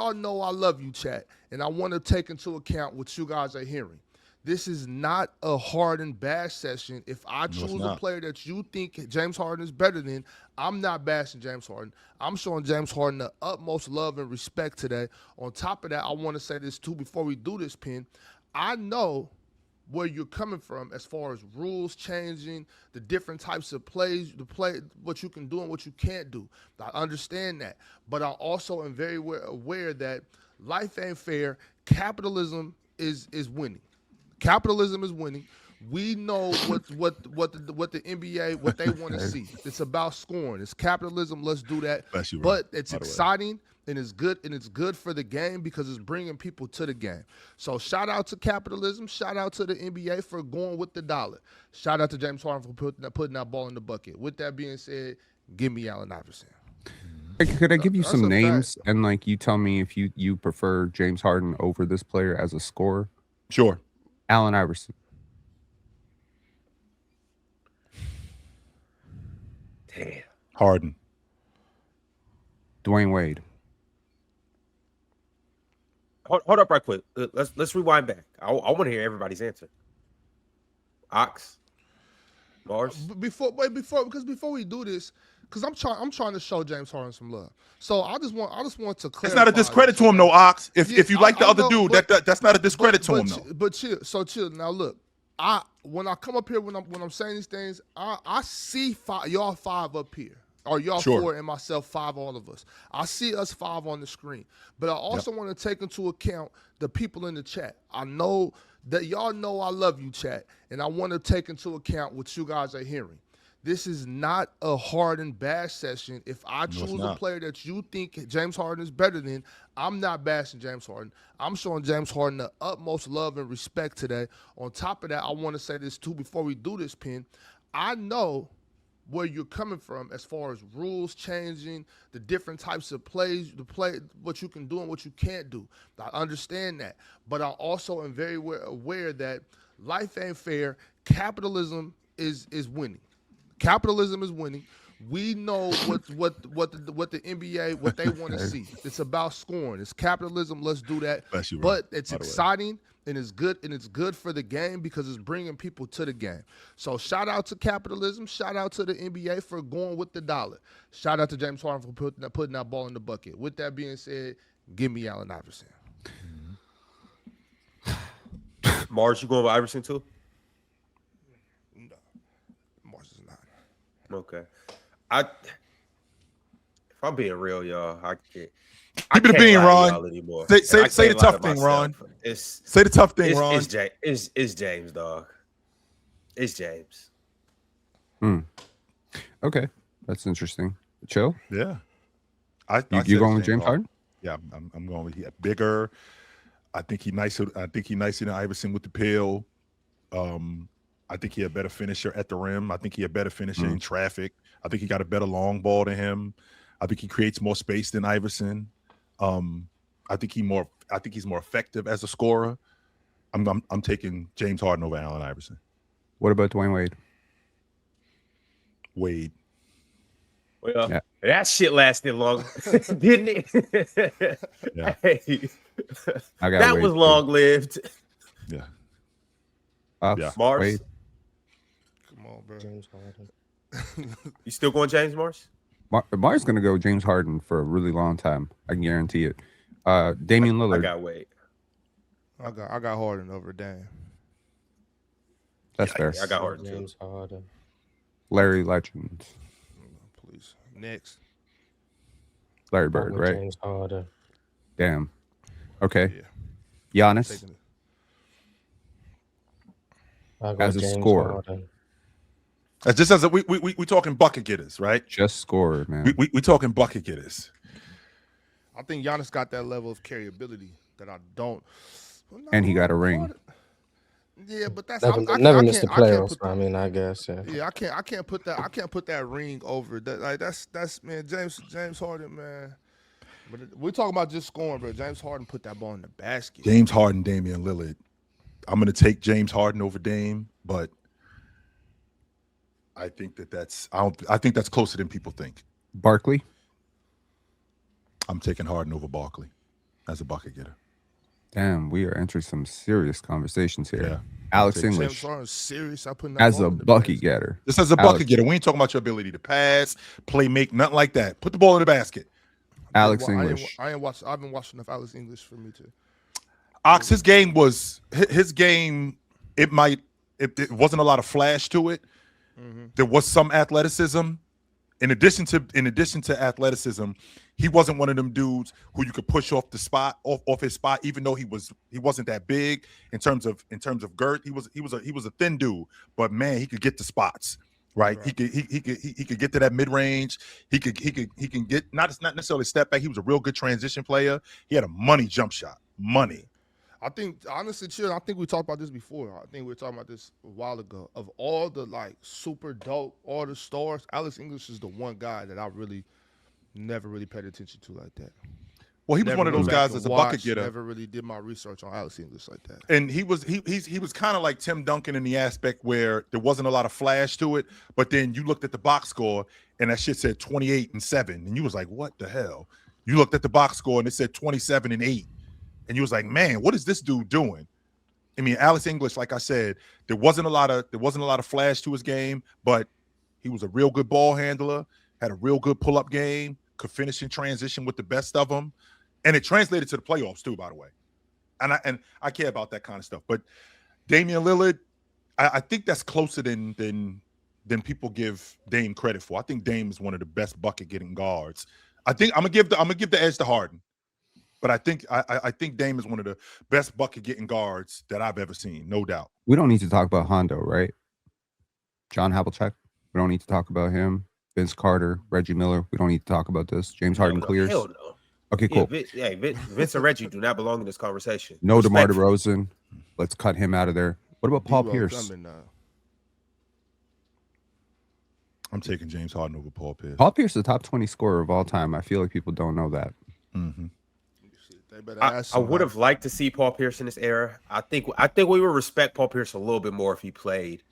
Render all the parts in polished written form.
y'all know I love you, chat, and I want to take into account what you guys are hearing. This is not a Harden bash session. If I No, it's choose a not. player that you think James Harden is better than, I'm not bashing James Harden. I'm showing James Harden the utmost love and respect today. On top of that, I want to say this too before we do this, Pin. I know where you're coming from as far as rules changing, the different types of plays, what you can do and what you can't do. I understand that. But I also am very aware that life ain't fair. Capitalism is winning. Capitalism is winning. We know what the NBA what they want to see. It's about scoring. It's capitalism. Let's do that. Bless you, Ron, But it's by the way. exciting and it's good for the game because it's bringing people to the game. So shout out to capitalism. Shout out to the NBA for going with the dollar. Shout out to James Harden for putting that ball in the bucket. With that being said, give me Allen Iverson. Hey, could I give you That's some a names fact. and like you tell me if you prefer James Harden over this player as a scorer? Sure. Allen Iverson. Damn. Harden. Dwayne Wade. Hold up right quick. Let's rewind back. I want to hear everybody's answer. Ox. Mars. Before we do this, because I'm trying to show James Harden some love. So I just want to clarify. It's not a discredit this, to him, okay? no, Ox. If Yeah, you like the I other know, dude, but- that's not a discredit to him, though. But chill. Now look, when I come up here when I'm saying these things, I see y'all five up here. Or y'all Sure. four and myself, five, all of us. I see us five on the screen. But I also want to take into account the people in the chat. I know that y'all know I love you, chat, and I want to take into account what you guys are hearing. This is not a Harden bash session. If I choose a not. player that you think James Harden is better than, I'm not bashing James Harden. I'm showing James Harden the utmost love and respect today. On top of that, I want to say this too before we do this, Pin. I know where you're coming from as far as rules changing, the different types of plays, what you can do and what you can't do. I understand that. But I also am very aware that life ain't fair. Capitalism is winning. Capitalism is winning. We know what the NBA what they want to see. It's about scoring. It's capitalism. Let's do that. Bless you, Ron, But it's by the way. exciting and it's good for the game because it's bringing people to the game. So shout out to capitalism. Shout out to the NBA for going with the dollar. Shout out to James Harden for putting that ball in the bucket. With that being said, give me Allen Iverson. Mars, you going with Iverson too? No, Mars is not. Okay. If I'm being real, y'all, I can't. Keep it a bean, lie to Ron. y'all anymore. Say I the can't lie tough to thing, myself. Ron. It's Say the tough thing, Ron. it's James, dog. It's James. Okay, that's interesting. Chill. Yeah. I You said going the with same, James Harden? Yeah, I'm going with bigger. I think he nicer than Iverson with the pill. I think he a better finisher at the rim. I think he a better finisher in traffic. I think he got a better long ball than him. I think he creates more space than Iverson. I think he's more effective as a scorer. I'm taking James Harden over Allen Iverson. What about Dwayne Wade? Wade. Well, Yeah. that shit lasted long, didn't it? Yeah. Hey, I got that Wade, was too. long lived. Yeah. Ups, Yeah. Mars, Wade. Come on, bro. James Harden. you still going James Mars? Mars going to go James Harden for a really long time. I can guarantee it. Damian I Lillard. got Wade. I got Harden over Dame. That's fair. I got Harden too. James Harden. Larry Legend. Please. Next. Larry I'll Bird, go right? James Harden. Damn. Okay. Yeah. Giannis. Taking it. I'll go As a James scorer. Harden. That's just as we talking bucket getters, right? Just scorer, man. We talking bucket getters. I think Giannis got that level of carryability that I don't. Well, no, And he got a ring. Harden- Yeah, but that's Never missed the I can't playoffs. put- I mean, I guess. Yeah. Yeah, I can't put that ring over that. Like that's man, James Harden, man. But we're talking about just scoring, bro. James Harden put that ball in the basket. James Harden, Damian Lillard. I'm going to take James Harden over Dame, but I think I think that's closer than people think. Barkley. I'm taking Harden over Barkley. as a bucket getter. Damn, we are entering some serious conversations here. Yeah. Alex James English James Harden's serious. I put that as ball a in the bucket basket. getter. Just as a Alex. bucket getter, we ain't talking about your ability to pass, play, make, nothing like that. Put the ball in the basket. Alex I ain't- English. I ain't watched. I've been watching enough Alex English for me to. Ox, his game. It wasn't a lot of flash to it. There was some athleticism. In addition to athleticism, he wasn't one of them dudes who you could push off his spot, even though he wasn't that big in terms of girth. He was a thin dude, but man, he could get to spots. Right. He could get to that mid range. He can get not necessarily step back. He was a real good transition player. He had a money jump shot. Money. I think honestly, chill. I think we talked about this before. I think we were talking about this a while ago. Of all the like super dope, all the stars, Alex English is the one guy that I really never really paid attention to like that. Well, he was Never one of those went back guys and as a bucket watched, getter. Never really did my research on Alex English like that. And he was kind of like Tim Duncan in the aspect where there wasn't a lot of flash to it, but then you looked at the box score and that shit said 28 and 7, and you was like, what the hell? You looked at the box score and it said 27 and 8, and you was like, man, what is this dude doing? I mean, Alex English, like I said, there wasn't a lot of flash to his game, but he was a real good ball handler, had a real good pull-up game, could finish in transition with the best of them, and it translated to the playoffs too, by the way. And I care about that kind of stuff. But Damian Lillard, I think that's closer than people give Dame credit for. I think Dame is one of the best bucket getting guards. I think I'm gonna give the edge to Harden, but I think Dame is one of the best bucket getting guards that I've ever seen, no doubt. We don't need to talk about Hondo, right? John Havlicek. We don't need to talk about him. Vince Carter, Reggie Miller. We don't need to talk about this. James Harden clears. Hell no. Okay, cool. Vince and Reggie do not belong in this conversation. No DeMar Respectfully. DeRozan. Let's cut him out of there. What about Paul Pierce? I'm taking James Harden over Paul Pierce. Paul Pierce is the top 20 scorer of all time. I feel like people don't know that. Mm-hmm. I would have liked to see Paul Pierce in this era. I think we would respect Paul Pierce a little bit more if he played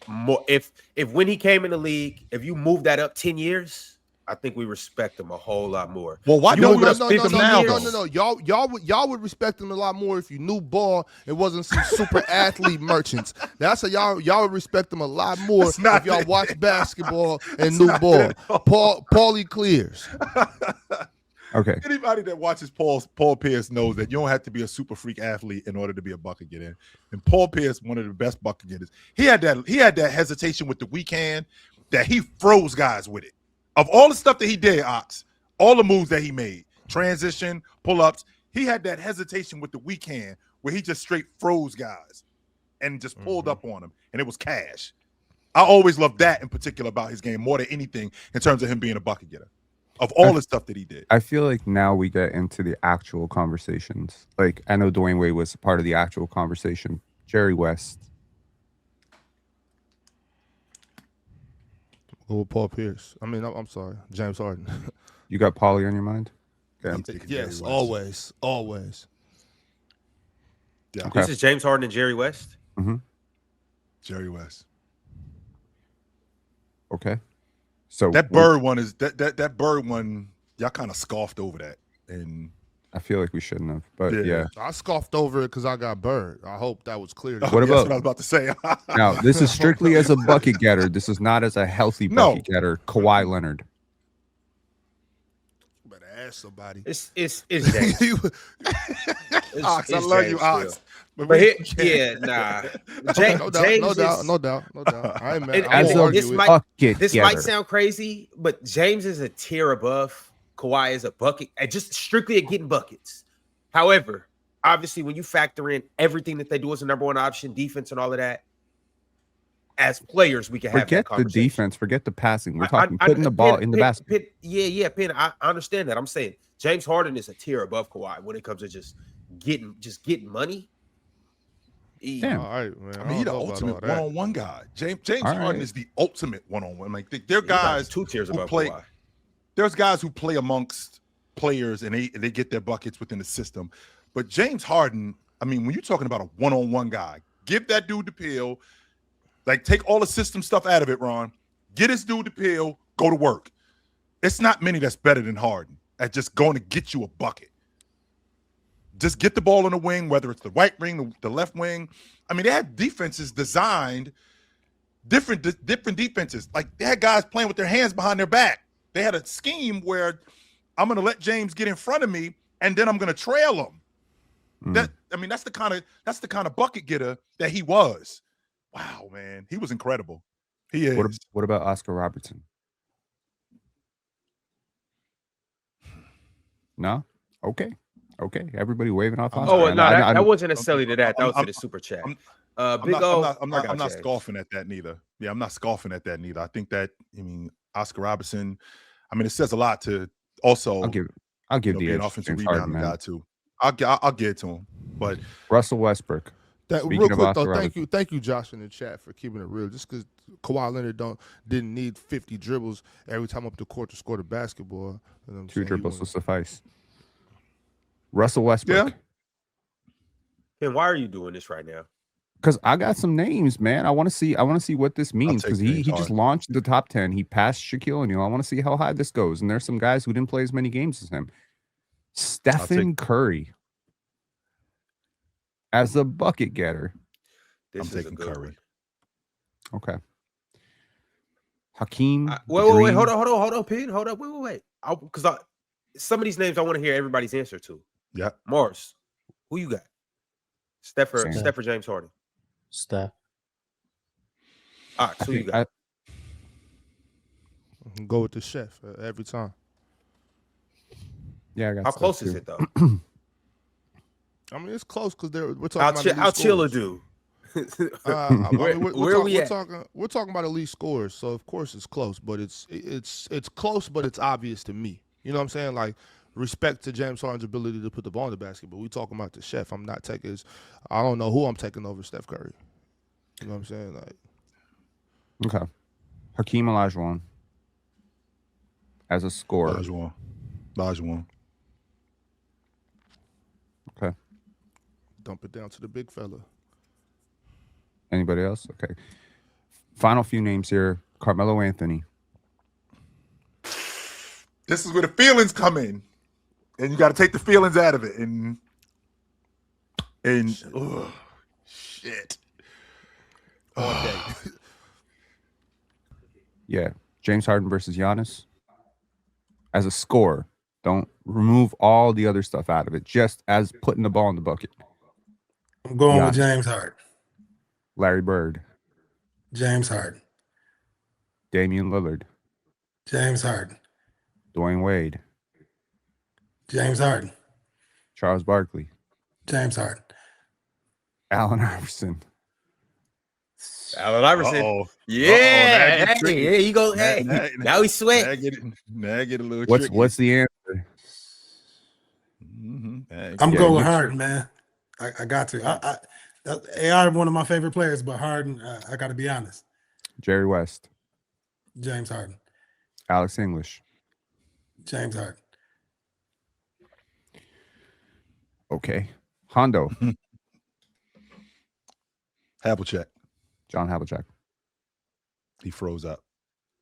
more. If when he came in the league, if you moved that up 10 years, I think we respect him a whole lot more. Well, why don't we No, respect him now? no. Y'all would respect him a lot more if you knew ball and wasn't some super athlete merchants. That's how y'all would respect him a lot more if y'all watch basketball and knew ball. Paulie clears. Okay. Anybody that watches Paul Pierce knows that you don't have to be a super freak athlete in order to be a bucket getter. And Paul Pierce, one of the best bucket getters, he had that hesitation with the weak hand that he froze guys with it. Of all the stuff that he did, Ox, all the moves that he made, transition, pull-ups, he had that hesitation with the weak hand where he just straight froze guys and just pulled up on them, and it was cash. I always loved that in particular about his game more than anything in terms of him being a bucket getter. Of all the stuff that he did. I feel like now we get into the actual conversations. Like, I know Dwayne Wade was part of the actual conversation. Jerry West. Oh, Paul Pierce. I mean, I'm sorry, James Harden. You got Paulie on your mind? I'm taking Jerry Yes, West. always. Yeah. Okay. This is James Harden and Jerry West. Mm-hmm. Jerry West. Okay. So That Bird one is that Bird one, y'all kind of scoffed over that. And I feel like we shouldn't have, but Yeah. yeah. I scoffed over it because I got Bird. I hope that was clear. What that's about- what I was about to say? Now, this is strictly as a bucket getter. This is not as a healthy No. bucket getter. Kawhi Leonard. Better ask somebody. It's James. It's Ox, I it's love James you, still. Ox. But nah. James, No James doubt. I ain't mad. And- I As won't a argue this with might- bucket This getter. might sound crazy, but James is a tier above. Kawhi is a bucket, just strictly at getting buckets. However, obviously, when you factor in everything that they do as a number one option, defense and all of that, as players, we can have that Forget the conversation. defense. Forget the passing. We're I- talking I- putting the ball Penn- in the Penn- basket. Penn, I understand that. I'm saying James Harden is a tier above Kawhi when it comes to just getting money. Damn. All right, man. I mean, he's the don't know about ultimate all that. one-on-one guy. James All Harden right. is the ultimate one-on-one. Like they're He's like guys 2 tiers who above play. Kawhi. There's guys who play amongst players and they get their buckets within the system. But James Harden, I mean, when you're talking about a one-on-one guy, give that dude the pill. Like, take all the system stuff out of it, Ron. Get this dude the pill, go to work. It's not many that's better than Harden at just going to get you a bucket. just get the ball in the wing, whether it's the right wing, the left wing. I mean, they had defenses designed different defenses. Like they had guys playing with their hands behind their back. They had a scheme where I'm going to let James get in front of me, and then I'm going to trail him. That's the kind of bucket getter that he was. Wow, man, he was incredible. He is. What about Oscar Robertson? No. Okay. Everybody waving off. Oscar. Oh no, that wasn't necessarily to that. That was to the super chat. I'm not scoffing at that neither. Yeah, I'm not scoffing at that neither. I think that Oscar Robertson. I mean, it says a lot to also. I'll give the an offensive rebounding guy too. I'll get it to him. But Russell Westbrook. Real quick though, thank you, Josh, in the chat for keeping it real. Just because Kawhi Leonard didn't need 50 dribbles every time up the court to score the basketball. You know 2 dribbles will suffice. Russell Westbrook. Yeah. And why are you doing this right now? Because I got some names, man. I want to see what this means. Because he just launched the top 10. He passed Shaquille O'Neal. I want to see how high this goes. And there's some guys who didn't play as many games as him. Stephen Curry as a bucket getter. I'm taking Curry. Okay. Hakeem. Wait. Hold on, Pete. Hold up. Wait. Because some of these names I want to hear everybody's answer to. Yeah. Morris, who you got? Steph or James Harden? Steph. All right, who you got? Go with the chef every time. Yeah, I got How close is it though? I mean, it's close because we're talking about how Chilla do. We're talking about elite scores, so of course it's close, but it's close, but it's obvious to me. You know what I'm saying? Like respect to James Harden's ability to put the ball in the basket, but we talking about the chef. I'm not taking I don't know who I'm taking over Steph Curry. You know what I'm saying? Like, okay, Hakeem Olajuwon as a scorer. Olajuwon. Okay. Dump it down to the big fella. Anybody else? Okay. Final few names here. Carmelo Anthony. This is where the feelings come in. And you got to take the feelings out of it. And shit. Yeah. James Harden versus Giannis. As a scorer. Don't remove all the other stuff out of it. Just as putting the ball in the bucket. I'm going with James Harden. Larry Bird. James Harden. Damian Lillard. James Harden. Dwayne Wade. James Harden. Charles Barkley. James Harden. Allen Iverson. Allen Iverson. Uh-oh. Yeah. Hey, you go. Hey, now he sweat. Now I get a little What's the answer? I'm going Harden, man. I got to. AI one of my favorite players, but Harden, I got to be honest. Jerry West. James Harden. Alex English. James Harden. Okay. Hondo. Havlicek. John Havlicek. He froze up.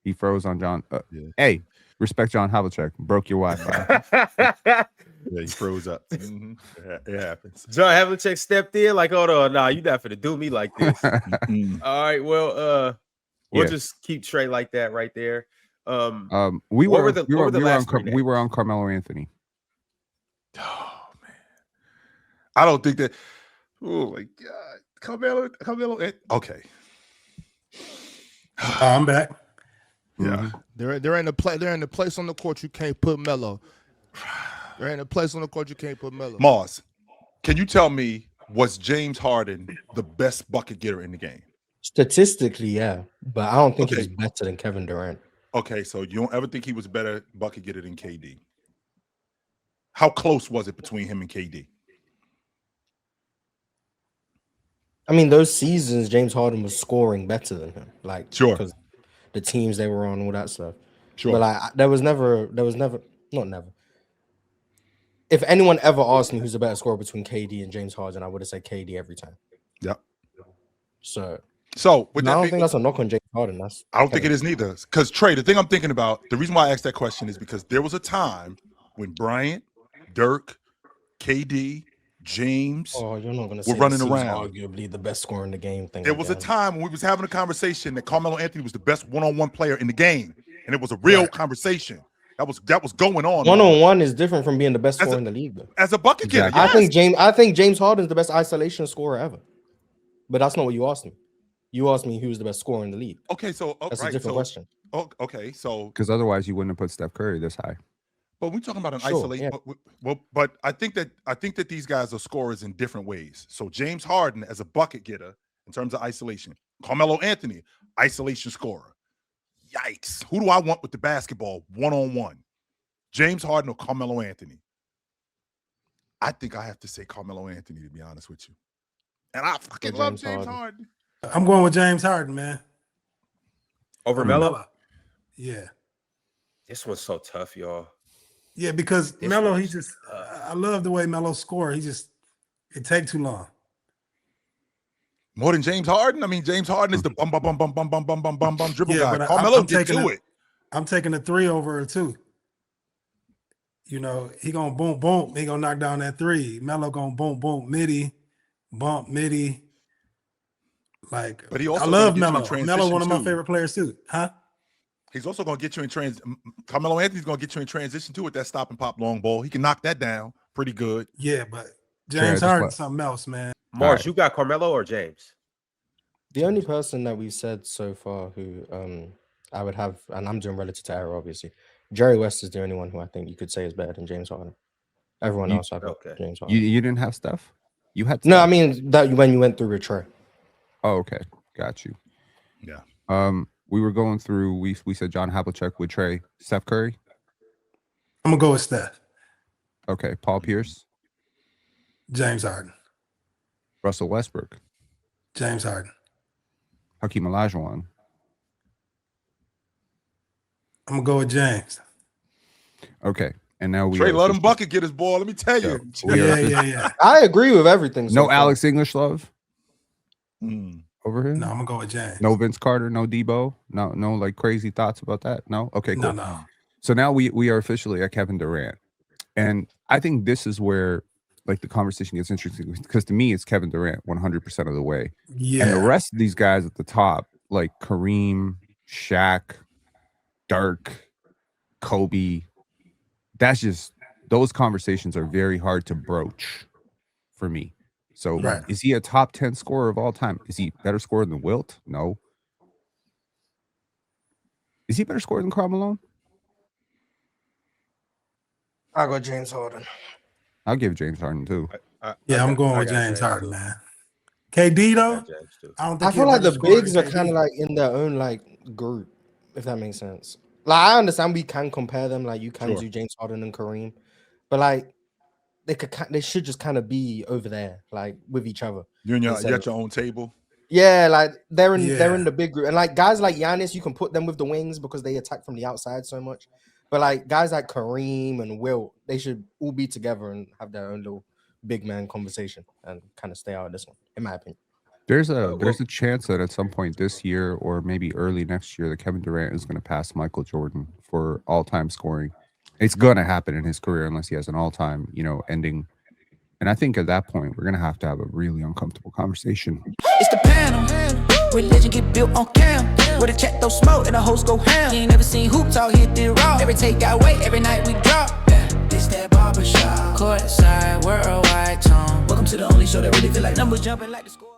He froze on John. Yeah. Hey, respect John Havlicek. Broke your Wi-Fi. Yeah, he froze up. Mm-hmm. It happens. John Havlicek stepped in like, hold on, nah, you not finna do me like this. All right, well, we'll just keep straight like that right there. We were on Carmelo Anthony. Oh man, I don't think that. Oh my God, Carmelo. Okay, I'm back. Yeah, they're in the place on the court you can't put Melo. They're in a place on the court you can't put Melo. Mars, can you tell me, was James Harden the best bucket getter in the game? Statistically, yeah, but I don't think he was better than Kevin Durant. Okay, so you don't ever think he was better bucket getter than KD? How close was it between him and KD? I mean, those seasons, James Harden was scoring better than him. Like, sure, because the teams they were on, all that stuff. Sure, but like, there was never. If anyone ever asked me who's the better scorer between KD and James Harden, I would have said KD every time. Yep. So I don't think that's a knock on James Harden. I don't think it is neither. Because Trey, the thing I'm thinking about, the reason why I asked that question is because there was a time when Bryant, Dirk, KD, James. Oh, you're not gonna say running he's around. arguably the best scorer in the game. There was a time when we was having a conversation that Carmelo Anthony was the best one-on-one player in the game, and it was a real conversation. That was going on. One-on-one is different from being the best scorer in the league, though. As a bucket getter, yes. I think James Harden is the best isolation scorer ever. But that's not what you asked me. You asked me who's the best scorer in the league. Okay, so that's a different question. Okay, so because otherwise you wouldn't have put Steph Curry this high. But we're talking about an isolation. Yeah. But I think that these guys are scorers in different ways. So James Harden as a bucket getter in terms of isolation, Carmelo Anthony, isolation scorer. Yikes! Who do I want with the basketball one-on-one? James Harden or Carmelo Anthony? I think I have to say Carmelo Anthony, to be honest with you. And I fucking love James Harden. I'm going with James Harden, man. Over Melo? Yeah. This one's so tough, y'all. Yeah, because Melo, I love the way Melo score. It takes too long. More than James Harden? I mean, James Harden is the bum dribble guy. Carmelo get to it. I'm taking a 3 over a 2. You know, he gonna boom, boom. He gonna knock down that 3. Melo gonna boom, boom, midi, bump, midi. Like, but I love Melo. Melo, one of my favorite players too. Huh? He's also going to get you in Carmelo Anthony's going to get you in transition too with that stop and pop long ball. He can knock that down pretty good. Yeah, but James Harden's something else, man. Mars, you got Carmelo or James? The only person that we've said so far who I would have, and I'm doing relative to error, obviously. Jerry West is the only one who I think you could say is better than James Harden. Everyone else, I've got James Harden. You didn't have Steph? You had Steph? No, I mean that when you went through with Trey. Oh, okay. Got you. Yeah. We were going through, we said John Havlicek with Trey. Steph Curry? I'm going to go with Steph. Okay. Paul Pierce? James Harden. Russell Westbrook? James Harden. Hakeem Olajuwon? I'm going to go with James. Okay. And now Trey, let him bucket get his ball. Let me tell you. Yeah. I agree with everything. No Alex English love? Over here? No, I'm gonna go with James. No Vince Carter, no Debo, no like crazy thoughts about that. No, okay, cool. No. So now we are officially at Kevin Durant, and I think this is where like the conversation gets interesting because to me it's Kevin Durant 100% of the way. Yeah, and the rest of these guys at the top like Kareem, Shaq, Dirk, Kobe. That's just those conversations are very hard to broach for me. So is he a top 10 scorer of all time? Is he better scorer than Wilt? No. Is he better scorer than Karl Malone? I got James Harden. I'll give James Harden too. I'm going with James Harden, man. KD though, I feel like the bigs are kind of like in their own like group, if that makes sense. Like I understand we can compare them, like you can do James Harden and Kareem, but like they should just kind of be over there, like with each other. You're at your own table. Yeah, like they're in the big group, and like guys like Giannis, you can put them with the wings because they attack from the outside so much. But like guys like Kareem and Wilt, they should all be together and have their own little big man conversation and kind of stay out of this one, in my opinion. There's a chance that at some point this year or maybe early next year that Kevin Durant is going to pass Michael Jordan for all-time scoring. It's going to happen in his career unless he has an all-time, ending. And I think at that point, we're going to have a really uncomfortable conversation. It's the panel. Religion get built on cam. Where the chat throw smoke and the host go ham. You ain't never seen hoops out hit the raw. Every take got weight, every night we drop. This that barbershop. Courtside, worldwide tone. Welcome to the only show that really feel like numbers jumping like the score.